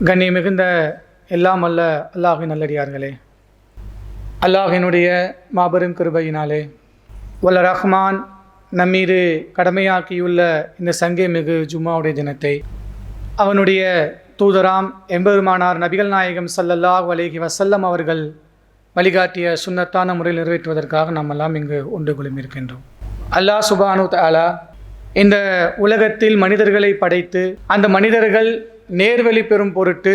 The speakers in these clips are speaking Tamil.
கண்ணி மிகுந்த எல்லாம் அல்ல அல்லாஹின் நல்லடியார்களே, அல்லாஹினுடைய மாபெரும் கிருபையினாலே வல்ல ரஹ்மான் நம்மீது கடமையாக்கியுள்ள இந்த சங்கை மிகு ஜும்மாவுடைய தினத்தை அவனுடைய தூதராம் எம்பெருமானார் நபிகள் நாயகம் ஸல்லல்லாஹு அலைஹி வஸல்லம் அவர்கள் வழிகாட்டிய சுன்னத்தான முறையில் நிறைவேற்றுவதற்காக நாம் எல்லாம் இங்கு ஒன்று குழுமியிருக்கின்றோம். அல்லாஹ் சுப்ஹானஹு தஆலா இந்த உலகத்தில் மனிதர்களை படைத்து அந்த மனிதர்கள் நேர்வழி பெறும் பொருட்டு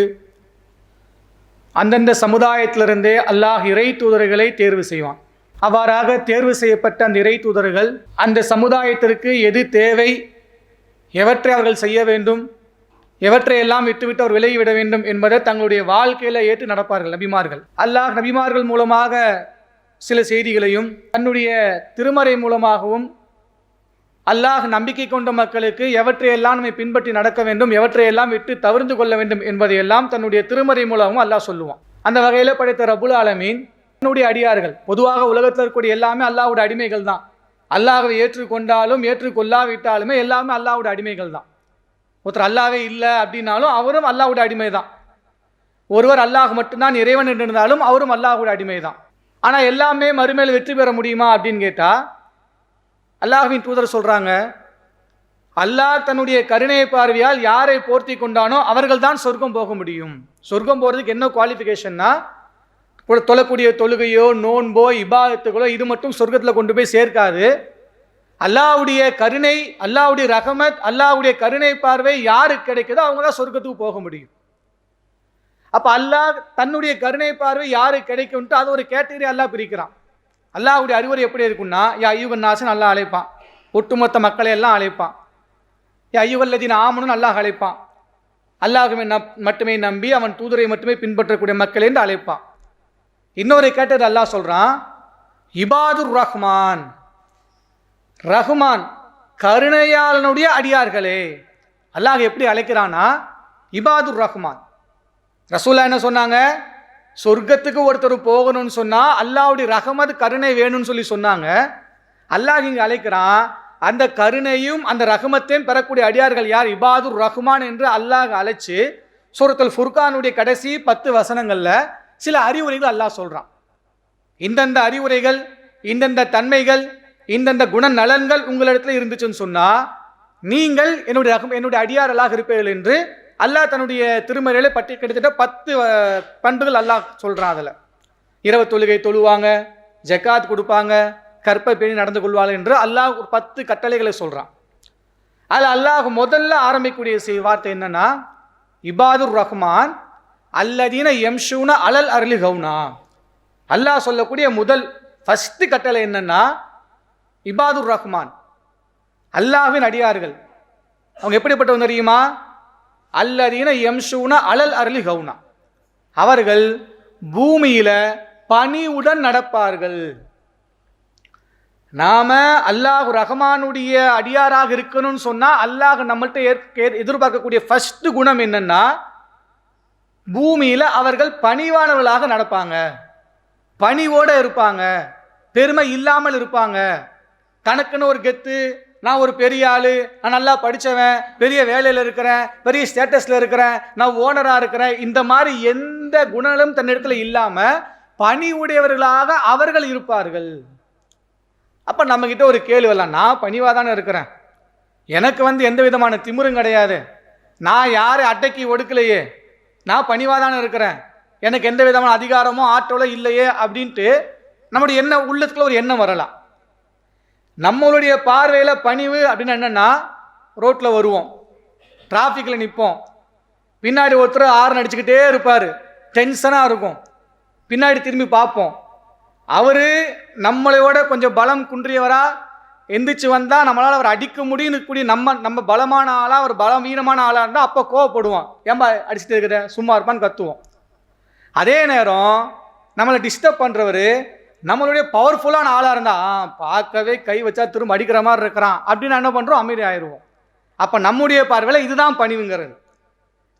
அந்தந்த சமுதாயத்திலிருந்தே அல்லாஹ் இறை தூதர்களை தேர்வு செய்வான். அவ்வாறாக தேர்வு செய்யப்பட்ட அந்த இறை தூதர்கள் அந்த சமுதாயத்திற்கு எது தேவை, எவற்றை அவர்கள் செய்ய வேண்டும், எவற்றையெல்லாம் விட்டுவிட்டு அவர் விலகிவிட வேண்டும் என்பதை தங்களுடைய வாழ்க்கையில் ஏற்று நடப்பார்கள் நபிமார்கள். அல்லாஹ் நபிமார்கள் மூலமாக சில செய்திகளையும் தன்னுடைய திருமறை மூலமாகவும் அல்லாஹ் நம்பிக்கை கொண்ட மக்களுக்கு எவற்றையெல்லாம் நம்மை பின்பற்றி நடக்க வேண்டும், எவற்றையெல்லாம் விட்டு தவிர்த்து கொள்ள வேண்டும் என்பதையெல்லாம் தன்னுடைய திருமறை மூலமும் அல்லாஹ் சொல்லுவான். அந்த வகையில் படைத்த ரப்புல் ஆலமீன் தன்னுடைய அடியார்கள், பொதுவாக உலகத்தில் இருக்கக்கூடிய எல்லாமே அல்லாஹ்வுடைய அடிமைகள் தான். அல்லாஹ்வை ஏற்றுக்கொண்டாலும் ஏற்றுக்கொள்ளாவிட்டாலுமே எல்லாமே அல்லாஹ்வுடைய அடிமைகள் தான். ஒருத்தர் அல்லாஹ்வே இல்லை அப்படின்னாலும் அவரும் அல்லாஹ்வுடைய அடிமை தான். ஒருவர் அல்லாஹ் மட்டும்தான் இறைவன் என்று இருந்தாலும் அவரும் அல்லாஹ்வுடைய அடிமை தான். ஆனால் எல்லாமே மறுமையில் வெற்றி பெற முடியுமா அப்படின்னு கேட்டால் அல்லாஹ்வின் தூதர் சொல்கிறாங்க, அல்லாஹ் தன்னுடைய கருணை பார்வையால் யாரை போர்த்தி கொண்டானோ அவர்கள் தான் சொர்க்கம் போக முடியும். சொர்க்கம் போகிறதுக்கு என்ன குவாலிஃபிகேஷன்னா, தொழக்கூடிய தொழுகையோ நோன்போ இபாதத்துகளோ இது மட்டும் சொர்க்கத்தில் கொண்டு போய் சேர்க்காது. அல்லாஹ்வுடைய கருணை, அல்லாஹ்வுடைய ரஹமத், அல்லாஹ்வுடைய கருணை பார்வை யாருக்கு கிடைக்குதோ அவங்க தான் சொர்க்கத்துக்கு போக முடியும். அப்போ அல்லாஹ் தன்னுடைய கருணை பார்வை யாருக்கு கிடைக்கும்ட்டு அது ஒரு கேட்டகரி அல்லாஹ் பிரிக்கிறான். அல்லாஹ்வுடைய அறிவுரை எப்படி இருக்குன்னா, யா அய்யுகன் நாசன் அல்லாஹ் அழைப்பான், ஒட்டுமொத்த மக்களை எல்லாம் அழைப்பான். யா அய்யுகல்லதீன ஆமனுன்னு அல்லாஹ் அழைப்பான், அல்லாஹ்வை மட்டுமே நம்பி அவன் தூதரை மட்டுமே பின்பற்றக்கூடிய மக்கள் என்று அழைப்பான். இன்னொரு கேட்டது அல்லாஹ் சொல்றான், இபாதுர் ரஹ்மான், ரஹ்மான் கருணையாளனுடைய அடியார்களே. அல்லாஹ் எப்படி அழைக்கிறானா, இபாதுர் ரஹ்மான். ரசூலா என்ன சொன்னாங்க, சொர்க்கத்துக்கு ஒருத்தர் போகணும்னு சொன்னால் அல்லாஹ்வுடைய ரஹமத் கருணை வேணும்னு சொல்லி சொன்னாங்க. அல்லாஹ் இங்கே அழைக்கிறான், அந்த கருணையும் அந்த ரஹமத்தையும் பெறக்கூடிய அடியார்கள் யார், இபாதுர் ரஹ்மான் என்று அல்லாஹ் அழைச்சி சூரத்துல் ஃபுர்கானுடைய கடைசி 10 வசனங்களில் சில அறிவுரைகள் அல்லாஹ் சொல்கிறான். இந்தந்த அறிவுரைகள், இந்தந்த தன்மைகள், இந்தந்த குணநலன்கள் உங்களிடத்தில் இருந்துச்சுன்னு சொன்னால் நீங்கள் என்னுடைய அடியார்களாக இருப்பீர்கள் என்று அல்லாஹ் தன்னுடைய திருமறையில பற்றி கிட்டத்தட்ட 10 பண்புகள் அல்லாஹ் சொல்கிறான். அதில் இரவு தொழுகை தொழுவாங்க, ஜக்காத் கொடுப்பாங்க, கற்பை பேணி நடந்து கொள்வாங்க என்று அல்லாஹ் ஒரு 10 கட்டளைகளை சொல்கிறான். அதில் அல்லாஹ் முதல்ல ஆரம்பிக்கக்கூடிய வார்த்தை என்னன்னா, இபாதுர் ரஹ்மான் அல்லதீன யம்ஷூன அலல் அர்லி ஹவுனா. அல்லாஹ் சொல்லக்கூடிய முதல் ஃபர்ஸ்ட் கட்டளை என்னன்னா, இபாதுர் ரஹ்மான் அல்லாஹ்வின் அடியார்கள். அவங்க எப்படிப்பட்டவங்க தெரியுமா, அல்லதீன யம்ஷூன அலல் அர்லி ஹவுனா, அவர்கள் பூமியில பணிவுடன் நடப்பார்கள். நாம அல்லாஹ் ரஹ்மானுடைய அடியாராக இருக்கணும்னு சொன்னா அல்லாஹ் நம்மள்கிட்ட எதிர்பார்க்கக்கூடிய ஃபர்ஸ்ட் குணம் என்னன்னா, பூமியில அவர்கள் பணிவானவர்களாக நடப்பாங்க, பணிவோடு இருப்பாங்க, பெருமை இல்லாமல் இருப்பாங்க. தனக்குன்னு ஒரு கெத்து, நான் ஒரு பெரிய ஆளு, நான் நல்லா படித்தவன், பெரிய வேலையில் இருக்கிறேன், பெரிய ஸ்டேட்டஸில் இருக்கிறேன், நான் ஓனராக இருக்கிறேன், இந்த மாதிரி எந்த குணங்களும் தன்னிடத்தில் இல்லாமல் பணிவுடையவர்களாக அவர்கள் இருப்பார்கள். அப்போ நம்மக்கிட்ட ஒரு கேள்வி வரலாம், நான் பணிவாக தானே இருக்கிறேன், எனக்கு எந்த விதமான திமிரும் கிடையாது, நான் யாரை அடக்கி ஒடுக்கலையே, நான் பணிவாக தானே இருக்கிறேன், எனக்கு எந்த விதமான அதிகாரமோ ஆற்றலோ இல்லையே அப்படின்ட்டு நம்முடைய உள்ளத்துக்குள்ள ஒரு எண்ணம் வரலாம். நம்மளுடைய பார்வையில் பணிவு அப்படின்னு என்னென்னா, ரோட்டில் வருவோம், டிராஃபிக்கில் நிற்போம், பின்னாடி ஒருத்தர் ஹார்ன் அடிச்சுக்கிட்டே இருப்பார், டென்ஷனாக இருக்கும், பின்னாடி திரும்பி பார்ப்போம், அவர் நம்மளையோட கொஞ்சம் பலம் குன்றியவராக எந்திரிச்சு வந்தால் நம்மளால் அவர் அடிக்க முடியும்னு கூடிய நம்ம பலமான ஆளாக, அவர் பலவீனமான ஆளாக இருந்தால் அப்போ கோவப்படுவோம், ஏன்பா அடிச்சுட்டு இருக்கிற, சும்மா இருப்பான்னு கத்துவோம். அதே நேரம் நம்மளை டிஸ்டர்ப் பண்ணுறவர் நம்மளுடைய பவர்ஃபுல்லான ஆளாக இருந்தால் பார்க்கவே கை வச்சா திரும்ப அடிக்கிற மாதிரி இருக்கிறான் அப்படின்னு என்ன பண்ணுறோம், அமைதி ஆயிடுவோம். அப்போ நம்முடைய பார்வையில் இதுதான் பணிவுங்கிறது.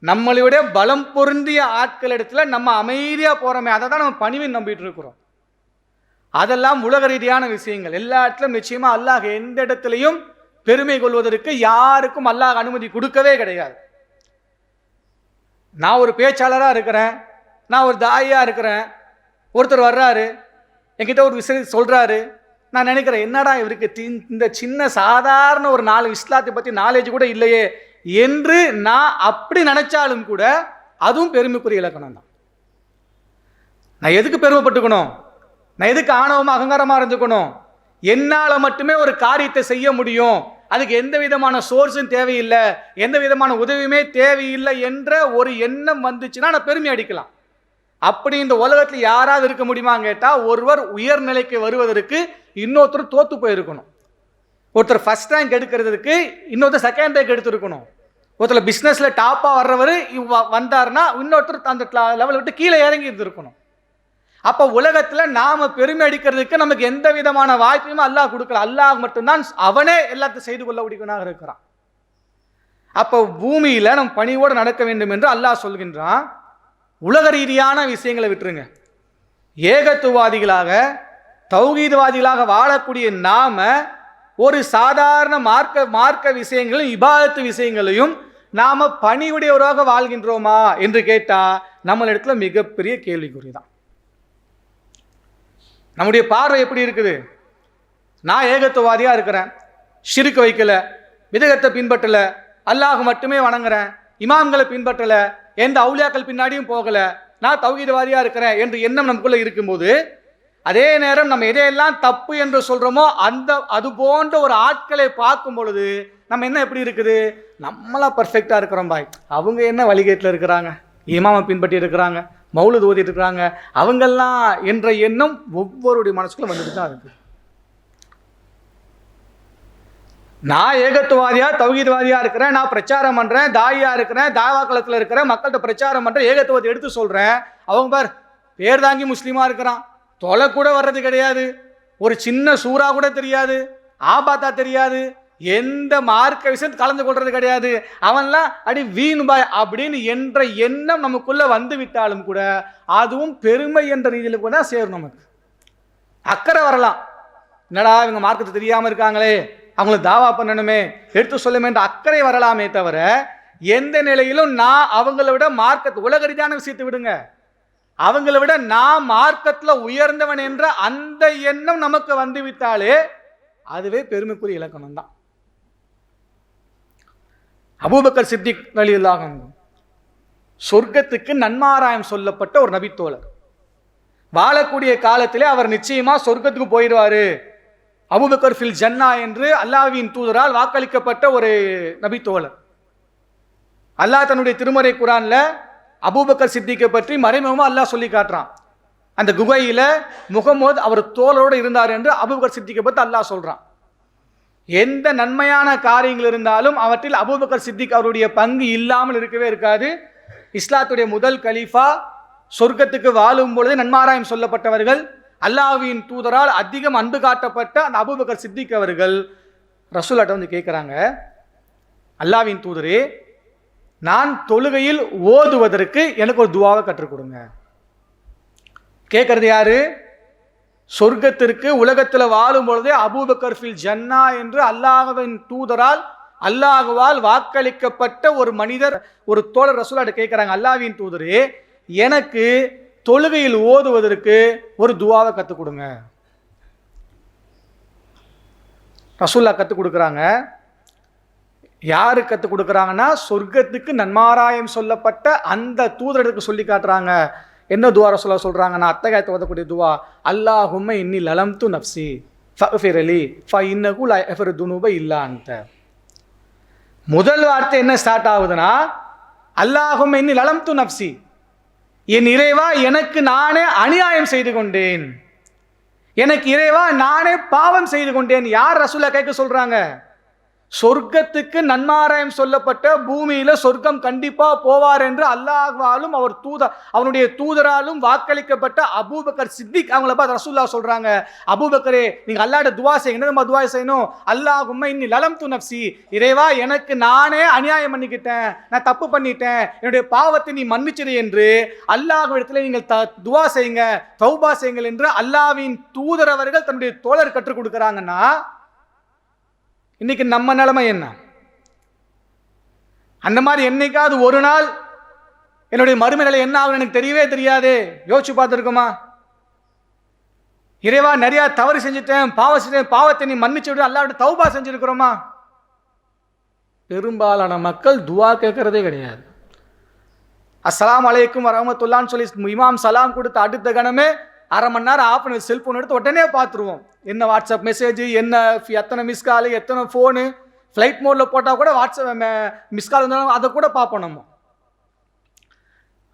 நம்மளுடைய பலம் பொருந்திய ஆட்கள் இடத்துல நம்ம அமைதியாக போகிறோமே, அதை தான் நம்ம பணிவின்னு நம்பிட்டு இருக்கிறோம். அதெல்லாம் உலக ரீதியான விஷயங்கள். எல்லா இடத்துலையும் நிச்சயமாக அல்லாஹ் எந்த இடத்துலையும் பெருமை கொள்வதற்கு யாருக்கும் அல்லாஹ் அனுமதி கொடுக்கவே கிடையாது. நான் ஒரு பேச்சாளராக இருக்கிறேன், நான் ஒரு தாயாக இருக்கிறேன், ஒருத்தர் வர்றாரு என்கிட்ட ஒரு விஷயம் சொல்கிறாரு, நான் நினைக்கிறேன் என்னடா இவருக்கு இந்த சின்ன சாதாரண ஒரு 4 இஸ்லாத்தை பற்றி நாலேஜ் கூட இல்லையே என்று நான் அப்படி நினைச்சாலும் கூட அதுவும் பெருமைக்குரிய இலக்கணம் தான். நான் எதுக்கு பெருமைப்பட்டுக்கணும்? நான் எதுக்கு ஆணவமாக அகங்காரமாக இருந்துக்கணும்? என்னால் மட்டுமே ஒரு காரியத்தை செய்ய முடியும், அதுக்கு எந்த விதமான சோர்ஸும் தேவையில்லை, எந்த விதமான உதவியுமே தேவையில்லை என்ற ஒரு எண்ணம் வந்துச்சுன்னா நான் பெருமை அடிக்கலாம். அப்படி இந்த உலகத்தில் யாராவது இருக்க முடியுமான்னு கேட்டால், ஒருவர் உயர்நிலைக்கு வருவதற்கு இன்னொருத்தர் தோத்து போயிருக்கணும். ஒருத்தர் ஃபர்ஸ்ட் ரேங்க் எடுக்கிறதுக்கு இன்னொருத்தர் செகண்ட் ரேங்க் எடுத்துருக்கணும். ஒருத்தர் பிஸ்னஸில் டாப்பாக வர்றவர் வந்தார்னா இன்னொருத்தர் அந்த லெவலை விட்டு கீழே இறங்கி இருந்திருக்கணும். அப்போ உலகத்தில் நாம் பெருமை அடிக்கிறதுக்கு நமக்கு எந்த விதமான வாய்ப்பையும் அல்லாஹ் கொடுக்கல. அல்லாஹ் மட்டும்தான் அவனே எல்லாத்தையும் செய்து கொள்ள முடியுவனாக இருக்கிறான். அப்போ பூமியில் நம் பணியோடு நடக்க வேண்டும் என்று அல்லாஹ் சொல்கின்றான். உலக ரீதியான விஷயங்களை விட்டுருங்க, ஏகத்துவாதிகளாக தௌஹீத்வாதிகளாக வாழக்கூடிய நாம ஒரு சாதாரண மார்க்க விஷயங்களையும் இபாதத்து விஷயங்களையும் நாம பணிவுடையவராக வாழ்கின்றோமா என்று கேட்டா நம்மளிடத்துல மிகப்பெரிய கேள்விக்குறி தான். நம்முடைய பார்வை எப்படி இருக்குது? நான் ஏகத்துவாதியா இருக்கிறேன், ஷிர்க் வைக்கல, விதகத்தை பின்பற்றல, அல்லாஹ் மட்டுமே வணங்குறேன், இமாம்களை பின்பற்றல, எந்த அவுலியாக்கள் பின்னாடியும் போகல, நான் தௌஹீத்வாதியா இருக்கிறேன் என்று எண்ணம் நமக்குள்ள இருக்கும்போது, அதே நேரம் நம்ம எதையெல்லாம் தப்பு என்று சொல்றோமோ அது போன்ற ஒரு ஆட்களை பார்க்கும் பொழுது நம்ம என்ன எப்படி இருக்குது? நம்மளா பர்ஃபெக்டா இருக்கிறோம் பாய், அவங்க என்ன வழிகேட்டில் இருக்கிறாங்க, இமாமை பின்பற்றி இருக்கிறாங்க, மௌலூத் ஓதிட்டு இருக்கிறாங்க, அவங்கெல்லாம் என்ற எண்ணம் ஒவ்வொருடைய மனசுக்குள்ள வந்துட்டு தான் இருக்கு. நான் ஏகத்துவாதியா தௌஹீத்வாதியா இருக்கிறேன், நான் பிரச்சாரம் பண்றேன், தாயா இருக்கிறேன், தாவா களத்தில் இருக்கிறேன், மக்கள்கிட்ட பிரச்சாரம் பண்றேன், ஏகத்துவத்தை எடுத்து சொல்றேன். அவங்க பார் பேர் தாங்கி முஸ்லீமா இருக்கிறான், தொலை கூட வர்றது கிடையாது, ஒரு சின்ன சூறா கூட தெரியாது, ஆபாத்தா தெரியாது, எந்த மார்க்க விஷயத்தை கலந்து கொள்றது கிடையாது, அவன்லாம் அடி வீண் பாய் அப்படின்னு என்ற எண்ணம் நமக்குள்ள வந்து விட்டாலும் கூட அதுவும் பெருமை என்ற ரீதியில் கூட சேரும். நமக்கு அக்கறை வரலாம், என்னடா இவங்க மார்க்கத்தை தெரியாம இருக்காங்களே, அவங்களுக்கு தாவா பண்ணணுமே, எடுத்து சொல்லுமே என்ற அக்கறை வரலாமே தவிர எந்த நிலையிலும் நான் அவங்கள விட மார்க்கத்தை உலக ரீதியான விஷயத்தை விடுங்க, அவங்கள விட நான் மார்க்கத்தில் உயர்ந்தவன் என்ற அந்த எண்ணம் நமக்கு வந்து விட்டாலே அதுவே பெருமைக்குரிய இலக்கணம் தான். அபூபக்கர் சித்திக் ரலியல்லாஹு அன்ஹு சொர்க்கத்துக்கு நன்மாராயம் சொல்லப்பட்ட ஒரு நபித்தோழர். வாழக்கூடிய காலத்திலே அவர் நிச்சயமா சொர்க்கத்துக்கு போயிடுவாரு, அபூபக்கர் ஃபில் ஜன்னா என்று அல்லாஹ்வின் தூதரால் வாக்களிக்கப்பட்ட ஒரு நபித்தோழர். அல்லாஹ் தன்னுடைய திருமறை குர்ஆன்ல அபூபக்கர் சித்திக்கை பற்றி மறைமுகமா அல்லாஹ் சொல்லி காட்டுறான். அந்த குகையில முகமது அவர் தோழரோடு இருந்தார் என்று அபூபக்கர் சித்திக்கை பற்றி அல்லாஹ் சொல்றான். எந்த நன்மையான காரியங்கள் இருந்தாலும் அவற்றில் அபூபக்கர் சித்திக் அவருடைய பங்கு இல்லாமல் இருக்கவே இருக்காது. இஸ்லாத்துடைய முதல் கலீஃபா, சொர்க்கத்துக்கு வாழும் பொழுது நன்மாராயம் சொல்லப்பட்டவர்கள், அல்லாஹ்வின் தூதரால் அதிகம் அன்பு காட்டப்பட்ட அந்த அபூபக்கர் சித்திக் அவர்கள் ரசூலுல்லாஹ்ட்ட வந்து கேட்குறாங்க, அல்லாஹ்வின் தூதரே, நான் தொழுகையில் ஓதுவதற்கு எனக்கு ஒரு துவாவை கற்றுக் கொடுங்க. கேட்கறது யாரு? சொர்க்கத்திற்கு உலகத்தில் வாழும் பொழுதே அபூபக்கர் ஃபில் ஜன்னா என்று அல்லாஹ்வின் தூதரால் அல்லாஹ்வால் வாக்களிக்கப்பட்ட ஒரு மனிதர், ஒரு தோழர் ரசூலுல்லாஹ்ட்ட கேட்குறாங்க, அல்லாஹ்வின் தூதரே, எனக்கு தொழுகையில் ஓதுவதற்கு ஒரு துவாவை கற்றுக் கொடுங்க. ரசூலுல்லாஹ் கற்றுக் கொடுக்குறாங்க. யாரு கற்றுக் கொடுக்குறாங்கன்னா சொர்க்கத்துக்கு நன்மாராயம் சொல்லப்பட்ட அந்த தூதருக்கு சொல்லி காட்டுறாங்க. என்ன துவா ரசூலுல்லாஹ் சொல்றாங்கன்னா, அத்தகாயத்தை ஓதக்கூடிய துவா, அல்லாஹும்ம இன்னி லலம்து நஃப்ஸி ஃபக்ஃபிர் லி ஃபஇன்னஹு லா யஃபிரு துனூப இல்லா அன்த. முதல் வார்த்தை என்ன ஸ்டார்ட் ஆகுதுன்னா, அல்லாஹும்ம இன்னி லலம்து நஃப்ஸி, என் இறைவா எனக்கு நானே அநியாயம் செய்து கொண்டேன், எனக்கு இறைவா நானே பாவம் செய்து கொண்டேன். யார் ரசூலுல்லாஹ் கேட்க சொல்றாங்க? சொர்க்கத்துக்கு நன்மாராயம் சொல்லப்பட்ட பூமியில சொர்க்கம் கண்டிப்பா போவார் என்று அல்லாஹ்வாலும் அவனுடைய தூதராலும் வாக்களிக்கப்பட்ட அபூபக்கர் சித்திக் அவங்கள பார்த்து ரசூலுல்லாஹ் சொல்றாங்க, அபூபக்கரே, நீங்க அல்லாஹ்ட்ட துவா செய்யுங்க. என்ன துவா செய்யணும்? அல்லாஹும்ம இன்னி லலம்து நஃப்ஸி, இறைவா எனக்கு நானே அநியாயம் பண்ணிக்கிட்டேன், நான் தப்பு பண்ணிட்டேன், என்னுடைய பாவத்தை நீ மன்னிச்சிடு என்று அல்லாஹ்விடத்தில் நீங்கள் துவா செய்யுங்க, தௌபா செய்யுங்கள் என்று அல்லாஹ்வின் தூதர் அவர்கள் தன்னுடைய தோழர் கற்றுக் கொடுக்குறாங்கன்னா, இன்னைக்கு நம்ம நிலைமை என்ன? அந்த மாதிரி என்னைக்காவது ஒரு நாள் என்னுடைய மறுமை நிலை என்ன ஆகும் எனக்கு தெரியவே தெரியாது. யோசிச்சு பார்த்துருக்கோமா? இறைவா நிறைய தவறு செஞ்சுட்டேன், பாவத்தை நீ மன்னிச்சு விடு, அல்லாஹ்விட தௌபா செஞ்சிருக்கிறோமா? பெரும்பாலான மக்கள் துவா கேட்கறதே கிடையாது. அஸ்ஸலாமு அலைக்கும் வரஹ்மத்துல்லாஹ்னு சொல்லி இமாம் சலாம் கொடுத்த அடுத்த கணமே அரை மணி நேரம் ஆஃப் பண்ணி செல்ஃபோன் எடுத்து உடனே பார்த்துருவோம். என்ன வாட்ஸ்அப் மெசேஜ், என்ன எத்தனை மிஸ் கால், எத்தனை ஃபோனு, ஃப்ளைட் மோடில் போட்டால் கூட வாட்ஸ்அப் மிஸ் கால் இருந்தாலும் அதை கூட பார்ப்போம். நம்ம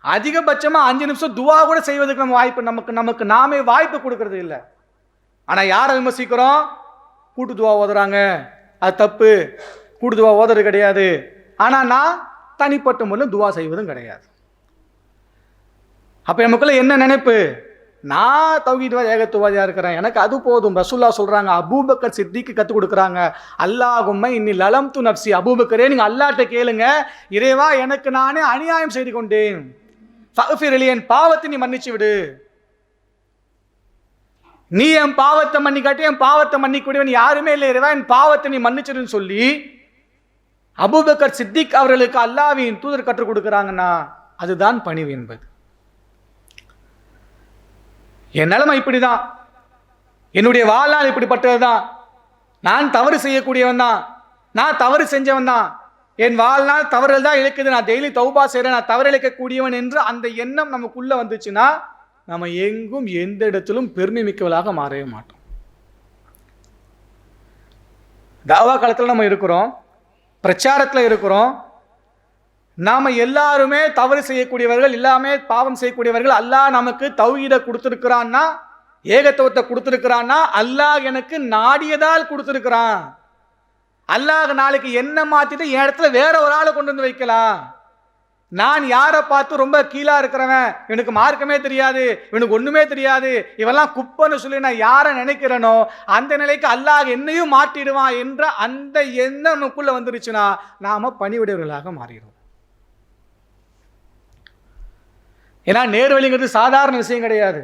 அதிகபட்சமாக 5 நிமிஷம் துவா கூட செய்வதற்கு நம்ம வாய்ப்பு நமக்கு நாமே வாய்ப்பு கொடுக்கறது இல்லை. ஆனால் யாரை விமர்சிக்கிறோம்? கூட்டு துவா ஓதுறாங்க, அது தப்பு, கூட்டு துவா ஓதுறது கிடையாது. ஆனால் நான் தனிப்பட்ட முறையில் துவா செய்வதும் கிடையாது. அப்போ நமக்குள்ள என்ன நினைப்பு? நான் தௌஹீத்வாதி ஏகத்துவாதியாக இருக்கிறேன், எனக்கு அது போதும். ரசூலுல்லாஹ் சொல்கிறாங்க, அபூபக்கர் சித்திக்கு கற்றுக் கொடுக்குறாங்க, அல்லாஹும்ம இன்னி லலம்து நஃப்ஸி, அபூபக்கரே நீங்கள் அல்லாஹ்ட்ட கேளுங்க, இறைவா எனக்கு நானே அநியாயம் செய்து கொண்டேன், ஃபக்ஃபிர் லி, என் பாவத்தை நீ மன்னிச்சு விடு. நீ என் பாவத்தை மன்னிக்காட்டி என் பாவத்தை மன்னிக்க விடுவேன் யாருமே இல்லை, இறைவா என் பாவத்தை நீ மன்னிச்சிடுன்னு சொல்லி அபூபக்கர் சித்திக் அவர்களுக்கு அல்லாஹ்வின் தூதர் கற்றுக் கொடுக்குறாங்கன்னா அதுதான் பணிவு என்பது. என் நிலைமை இப்படிதான், என்னுடைய வாழ்நாள் இப்படிப்பட்டது தான், நான் தவறு செய்யக்கூடியவன் தான், நான் தவறு செஞ்சவன் தான், என் வாழ்நாள் தவறுகள் தான் இழைக்குது, நான் டெய்லி தௌபா செய்கிறேன், நான் தவறு இழைக்கக்கூடியவன் என்று அந்த எண்ணம் நமக்குள்ள வந்துச்சுன்னா நம்ம எங்கும் எந்த இடத்திலும் பெருமை மிக்கவளாக மாறவே மாட்டோம். தாவா காலத்தில் நம்ம இருக்கிறோம், பிரச்சாரத்தில் இருக்கிறோம், நாம் எல்லாருமே தவறு செய்யக்கூடியவர்கள், எல்லாமே பாவம் செய்யக்கூடியவர்கள். அல்லாஹ் நமக்கு தௌஹீதை கொடுத்துருக்கிறான்னா, ஏகத்துவத்தை கொடுத்துருக்கிறான்னா அல்லாஹ் எனக்கு நாடியதால் கொடுத்துருக்கிறான். அல்லாஹ் நாளைக்கு என்ன மாற்றிட்டு என் இடத்துல வேற ஒரு ஆளை கொண்டு வந்து வைக்கலாம். நான் யாரை பார்த்து ரொம்ப கீழா இருக்கிறவன், எனக்கு மார்க்கமே தெரியாது, எனக்கு ஒன்றுமே தெரியாது, இவெல்லாம் குப்பன்னு சொல்லி நான் யாரை நினைக்கிறேனோ அந்த நிலைக்கு அல்லாஹ் என்னையும் மாற்றிடுவான் என்ற அந்த எண்ணம் நமக்குள்ள வந்துருச்சுன்னா நாம பணிவிடைவர்களாக மாறிடுவோம். ஏன்னா நேர்வழிங்கிறது சாதாரண விஷயம் கிடையாது.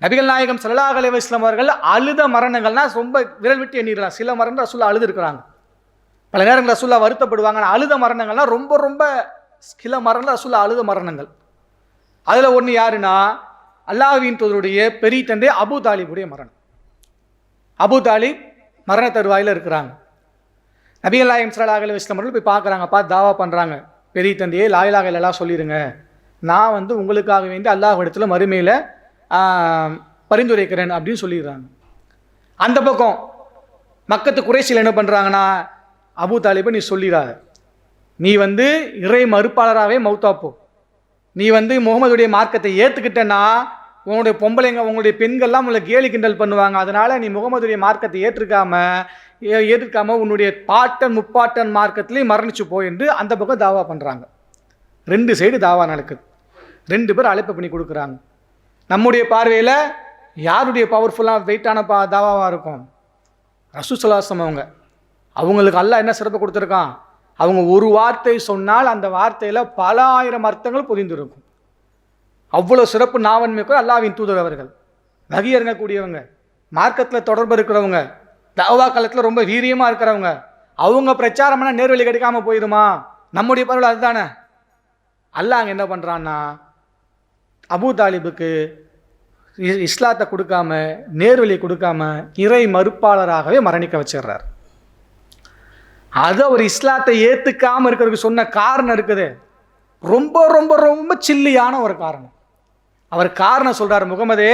நபிகள் நாயகம் ஸல்லல்லாஹு அலைஹி வஸல்லம் அவர்கள் அழுத மரணங்கள்னா ரொம்ப விரல் விட்டு எண்ணிடலாம். சில மரணம் ரசூலுல்லாஹ் அழுது இருக்கிறாங்க, பல நேரங்கள் ரசூலுல்லாஹ் வருத்தப்படுவாங்க. அழுத மரணங்கள்லாம் ரொம்ப ரொம்ப சில மரணங்கள் ரசூலுல்லாஹ் அழுத மரணங்கள். அதில் ஒன்று யாருன்னா அல்லாஹ்வின் தூதருடைய பெரிய தந்தை அபூ தாலிபுடைய மரணம். அபூ தாலிப் மரண தருவாயில் இருக்கிறாங்க. நபிகள் நாயகம் ஸல்லல்லாஹு அலைஹி வஸல்லம் அவர்கள் போய் பார்க்குறாங்க, பார்த்து தாவா பண்ணுறாங்க, பெரிய தந்தையே லா இலாஹா இல்லல்லாஹ் சொல்லிடுங்க, நான் உங்களுக்காக வேண்டி அல்லாஹ் இடத்துல மறுமையில் பரிந்துரைக்கிறேன் அப்படின்னு சொல்லிடுறாங்க. அந்த பக்கம் மக்கத்து குறைஷிகள் என்ன பண்ணுறாங்கன்னா, அபூ தாலிபை நீ சொல்லிடாத, நீ இறை மறுப்பாளராகவே மௌத்தாப்போ, நீ முகமதுடைய மார்க்கத்தை ஏற்றுக்கிட்டேன்னா உங்களுடைய பொம்பளைங்க உங்களுடைய பெண்கள்லாம் உங்களை கேலி கிண்டல் பண்ணுவாங்க, அதனால் நீ முகமதுடைய மார்க்கத்தை ஏற்றுக்காம உன்னுடைய பாட்டன் முப்பாட்டன் மார்க்கத்திலேயே மரணிச்சு போய் என்று அந்த பக்கம் தாவா பண்ணுறாங்க. 2 சைடு தாவா நடக்குது, 2 பேர் அழைப்பு பண்ணி கொடுக்குறாங்க. நம்முடைய பார்வையில் யாருடைய பவர்ஃபுல்லாக வெயிட்டான தாவாவாக இருக்கும்? ரசூல் ஸல்லல்லாஹு அலைஹி வஸல்லம் அவங்களுக்கு அல்லாஹ் என்ன சிறப்பு கொடுத்துருக்கான்? அவங்க ஒரு வார்த்தை சொன்னால் அந்த வார்த்தையில் பல ஆயிரம் அர்த்தங்கள் பொதிந்திருக்கும். அவ்வளோ சிறப்பு நாவன்மைக்கு அல்லாஹ்வின் தூதர் அவர்கள். வகி இறங்கக்கூடியவங்க, மார்க்கத்தில் தொடர்பு இருக்கிறவங்க, தாவா காலத்தில் ரொம்ப வீரியமாக இருக்கிறவங்க, அவங்க பிரச்சாரம் பண்ணால் நேர்வழி கிடைக்காமல் போயிடுமா? நம்முடைய பார்வையில் அதுதானே. அல்லாஹ் அங்கே என்ன பண்ணுறான்னா அபூ தாலிபுக்கு இஸ்லாத்தை கொடுக்காம நேர்வழி கொடுக்காம இறை மறுப்பாளராகவே மரணிக்க வச்சிடுறார். அது அவர் இஸ்லாத்தை ஏற்றுக்காமல் இருக்கிறதுக்கு சொன்ன காரணம் இருக்குது, ரொம்ப ரொம்ப ரொம்ப சில்லியான ஒரு காரணம். அவர் காரணம் சொல்கிறார், முகமதே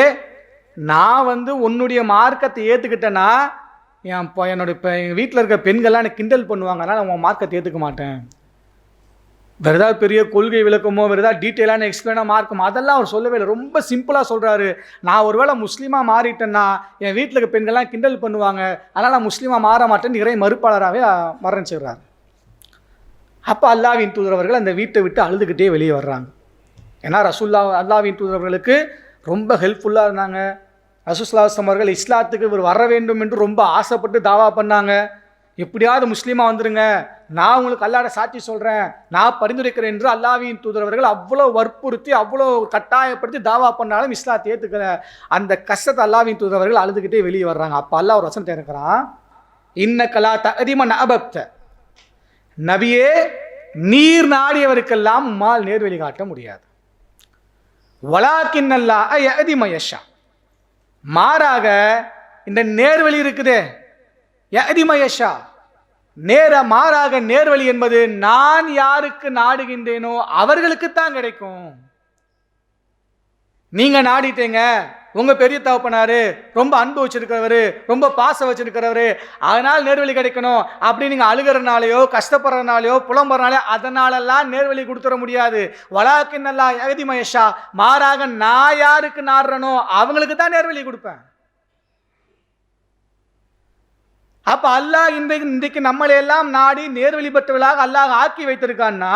நான் உன்னுடைய மார்க்கத்தை ஏற்றுக்கிட்டேன்னா எங்கள் வீட்டில் இருக்க பெண்கள்லாம் எனக்கு கிண்டல் பண்ணுவாங்க, அதனால் உன் மார்க்கத்தை ஏற்றுக்க மாட்டேன். வேறு ஏதாவது பெரிய கொள்கை விளக்கமோ வேறு ஏதாவது டீட்டெயிலான எக்ஸ்பிளைனாக மார்க்குமோ அதெல்லாம் அவர் சொல்லவே இல்லை. ரொம்ப சிம்பிளாக சொல்கிறாரு, நான் ஒருவேளை முஸ்லீமாக மாறிட்டேன்னா என் வீட்டில் இருக்க பெண்கள்லாம் கிண்டல் பண்ணுவாங்க, அதனால் நான் முஸ்லீமாக மாற மாட்டேன்னு இறை மறுப்பாளராகவே மரணிச்சிடுறாரு. அப்போ அல்லாஹ்வின் தூதரவர்கள் அந்த வீட்டை விட்டு அழுதுகிட்டே வெளியே வர்றாங்க. ஏன்னா அல்லாஹ்வின் தூதரவர்களுக்கு ரொம்ப ஹெல்ப்ஃபுல்லாக இருந்தாங்க. ரசூல் ஸல்லல்லாஹு அலைஹி வஸல்லம் அவர்கள் இஸ்லாத்துக்கு இவர் வர வேண்டும் என்று ரொம்ப ஆசைப்பட்டு தாவா பண்ணாங்க. எப்படியாவது முஸ்லீமாக வந்துடுங்க, நான் உங்களுக்கு அல்லாஹ்ட சாட்சி சொல்கிறேன், நான் பரிந்துரைக்கிறேன் என்று அல்லாஹ்வின் தூதரவர்கள் அவ்வளோ வற்புறுத்தி அவ்வளோ கட்டாயப்படுத்தி தாவா பண்ணாலும் இஸ்லாத்தை ஏற்றுக்கிற அந்த கஷ்டத்தை அல்லாஹ்வின் தூதரவர்கள் அழுதுகிட்டே வெளியே வர்றாங்க. அப்போ அல்லாஹ் ஒரு வசனத்தை இருக்கிறான், இன்னக லா தஅதி மன் அஹ்பப்த, நபியே நீர் நாடியவருக்கெல்லாம் உம்மால் நேர்வழி காட்ட முடியாது. வலாக்கின் அல்லாஹ் யஹ்தி மன் யஷா, மாறாக இந்த நேர்வழி இருக்குதே, யஹ்தி மன் யஷா, மாறாக நேர்வழி என்பது நான் யாருக்கு நாடுகின்றேனோ அவர்களுக்குத்தான் கிடைக்கும். நீங்க நாடிட்டீங்க, உங்க பெரிய தகப்பனாரு ரொம்ப அன்பு வச்சிருக்கிறவரு, ரொம்ப பாசம் வச்சிருக்கிறவரு, அதனால் நேர்வழி கிடைக்கணும் அப்படி நீங்க அழுகிறனாலையோ கஷ்டப்படுறதுனாலையோ புலம்புறனாலையோ அதனாலெல்லாம் நேர்வழி கொடுத்துட முடியாது. வலாக்கின் அல்லாஹ் யஹ்தி மன் யஷா, மாறாக நான் யாருக்கு நாடுறனோ அவங்களுக்கு தான் நேர்வழி கொடுப்பேன். அப்ப அல்லாஹ் இன்றைக்கு நம்மளை எல்லாம் நாடி நேர்வழி பெற்றவர்களாக அல்லாஹ் ஆக்கி வைத்திருக்கான்னா,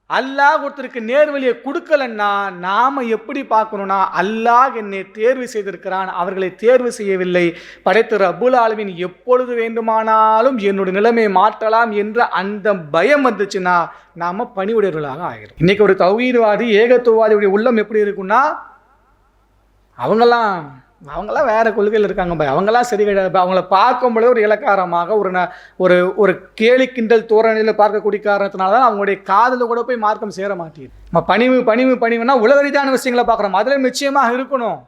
அல்லாஹ் ஒருத்தருக்கு நேர்வழியை கொடுக்கலன்னா நாம எப்படி பார்க்கணும்னா, அல்லாஹ் என்னை தேர்வு செய்திருக்கிறான், அவர்களை தேர்வு செய்யவில்லை. படைத்த ரப்புல் ஆலமீன் எப்பொழுது வேண்டுமானாலும் என்னுடைய நிலைமையை மாற்றலாம் என்ற அந்த பயம் வந்துச்சுன்னா நாம பணிவுடையவர்களாக ஆகிறோம். இன்னைக்கு ஒரு தௌஹீத்வாதி ஏகத்துவவாதியுடைய உள்ளம் எப்படி இருக்குன்னா, அவங்கெல்லாம் வேற கொள்கையில் இருக்காங்க பாய், அவங்கெல்லாம் சரி கிடையாது. அவங்கள பார்க்கும் பொழுது ஒரு இலக்காரமாக ஒரு ஒரு கேலி கிண்டல் தோரணையில் பார்க்கக்கூடிய காரணத்தினால தான் அவங்களுடைய காதில் கூட போய் மார்க்கம் சேர மாட்டேங்குது. நம்ம பணிவுனா உலக ரீதியான விஷயங்களை பார்க்குறோம், அதில் நிச்சயமாக இருக்கணும்.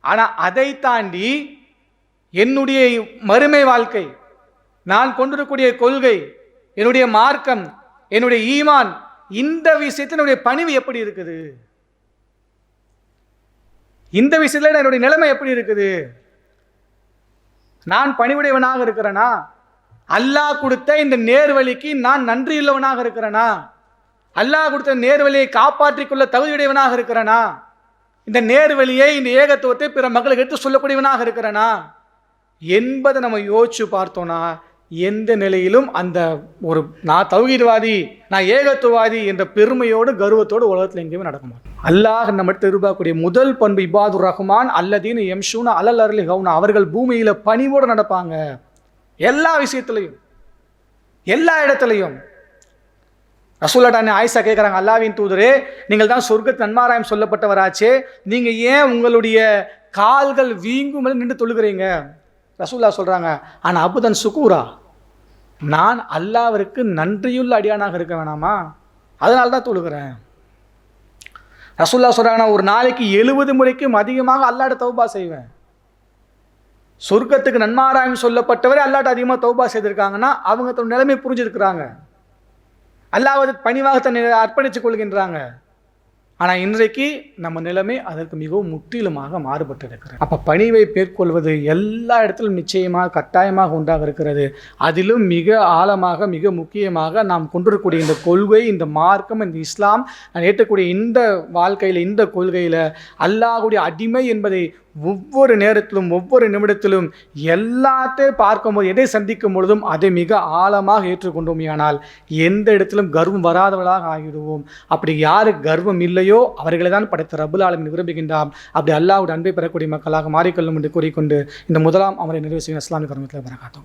ஆனால் அதை தாண்டி என்னுடைய மறுமை வாழ்க்கை, நான் கொண்டிருக்கக்கூடிய கொள்கை, என்னுடைய மார்க்கம், என்னுடைய ஈமான், இந்த விஷயத்தில் என்னுடைய பணிவு எப்படி இருக்குது, இந்த விஷயத்தில் என்னுடைய நிலைமை எப்படி இருக்குது, நான் பணிவுடையவனாக இருக்கிறேனா, அல்லாஹ் கொடுத்த இந்த நேர்வழிக்கு நான் நன்றியுள்ளவனாக இருக்கிறேனா, அல்லாஹ் கொடுத்த நேர்வழியை காப்பாற்றிக் கொள்ள தகுதியுடையவனாக இருக்கிறேனா, இந்த நேர்வழியை இந்த ஏகத்துவத்தை பிற மக்களுக்கு எடுத்து சொல்லக்கூடியவனாக இருக்கிறேனா என்பதை நம்ம யோசிச்சு பார்த்தோம்னா எந்த நிலையிலும் அந்த ஒரு நான் தௌஹீத்வாதி, நான் ஏகத்துவாதி என்ற பெருமையோடு கர்வத்தோடு உலகத்தில் எங்கேயுமே நடக்க மாட்டோம். அல்லாஹ் நம்ம எதிர்பார்க்கக்கூடிய முதல் பண்பு இபாதுர் ரஹ்மான் அல்லதீன யம்ஷூன அலல் அர்லி ஹௌனா, அவர்கள் பூமியில் பணிவோடு நடப்பாங்க. எல்லா விஷயத்திலையும் எல்லா இடத்துலையும். ரசூலுல்லாஹ் ஆயிஷா கேட்குறாங்க, அல்லாஹ்வின் தூதரே, நீங்கள் தான் சொர்க்கத்து நன்மாராயம் சொல்லப்பட்டவராச்சே, நீங்கள் ஏன் உங்களுடைய கால்கள் வீங்கும் நின்று தொழுகிறீங்க? ரசூலுல்லாஹ் சொல்கிறாங்க, ஆனால் அபுதன் சுக்கூரா, நான் அல்லாஹ்விற்கு நன்றியுள்ள அடியானாக இருக்க வேணாமா, அதனால தான் தொழுகிறேன். ரசூலுல்லாஹ் சொல்கிறாங்கன்னா, ஒரு நாளைக்கு 70 முறைக்கும் அதிகமாக அல்லாஹ்ட்ட தௌபா செய்வேன். சொர்க்கத்துக்கு நன்மாராயம் சொல்லப்பட்டவரே அல்லாஹ்ட்ட அதிகமாக தௌபா செய்திருக்காங்கன்னா அவங்க தன் நிலைமை புரிஞ்சிருக்கிறாங்க, அல்லாஹ்வை பணிவாக தன்னை அர்ப்பணித்துக் கொள்கின்றாங்க. ஆனால் இன்றைக்கு நம்ம நிலைமை அதற்கு மிகவும் முற்றிலுமாக மாறுபட்டு இருக்கிறது. அப்போ பணிவை மேற்கொள்வது எல்லா இடத்திலும் நிச்சயமாக கட்டாயமாக உண்டாக இருக்கிறது. அதிலும் மிக ஆழமாக மிக முக்கியமாக நாம் கொண்டிருக்கக்கூடிய இந்த கொள்கை, இந்த மார்க்கம், இந்த இஸ்லாம், நான் ஏற்றக்கூடிய இந்த வாழ்க்கையில், இந்த கொள்கையில் அல்லாஹ்வுடைய அடிமை என்பதை ஒவ்வொரு நேரத்திலும் ஒவ்வொரு நிமிடத்திலும் எல்லாத்தையும் பார்க்கும்போது, எதை சந்திக்கும் பொழுதும் அதை மிக ஆழமாக ஏற்றுக்கொண்டோமையானால் எந்த இடத்திலும் கர்வம் வராதவர்களாக ஆகிடுவோம். அப்படி யாருக்கு கர்வம் இல்லையோ அவர்களை தான் படைத்த ரப்புல் ஆலமீன் விரும்புகின்றான். அப்படி அல்லாஹ்வுடைய அன்பை பெறக்கூடிய மக்களாக மாறிக்கொள்ளும் என்று கூறிக்கொண்டு இந்த முதலாம் அமரை நிறைவு செய்யும். அஸ்ஸலாமு அலைக்கும் வரஹ்மத்துல்லாஹி வபரகாத்துஹு.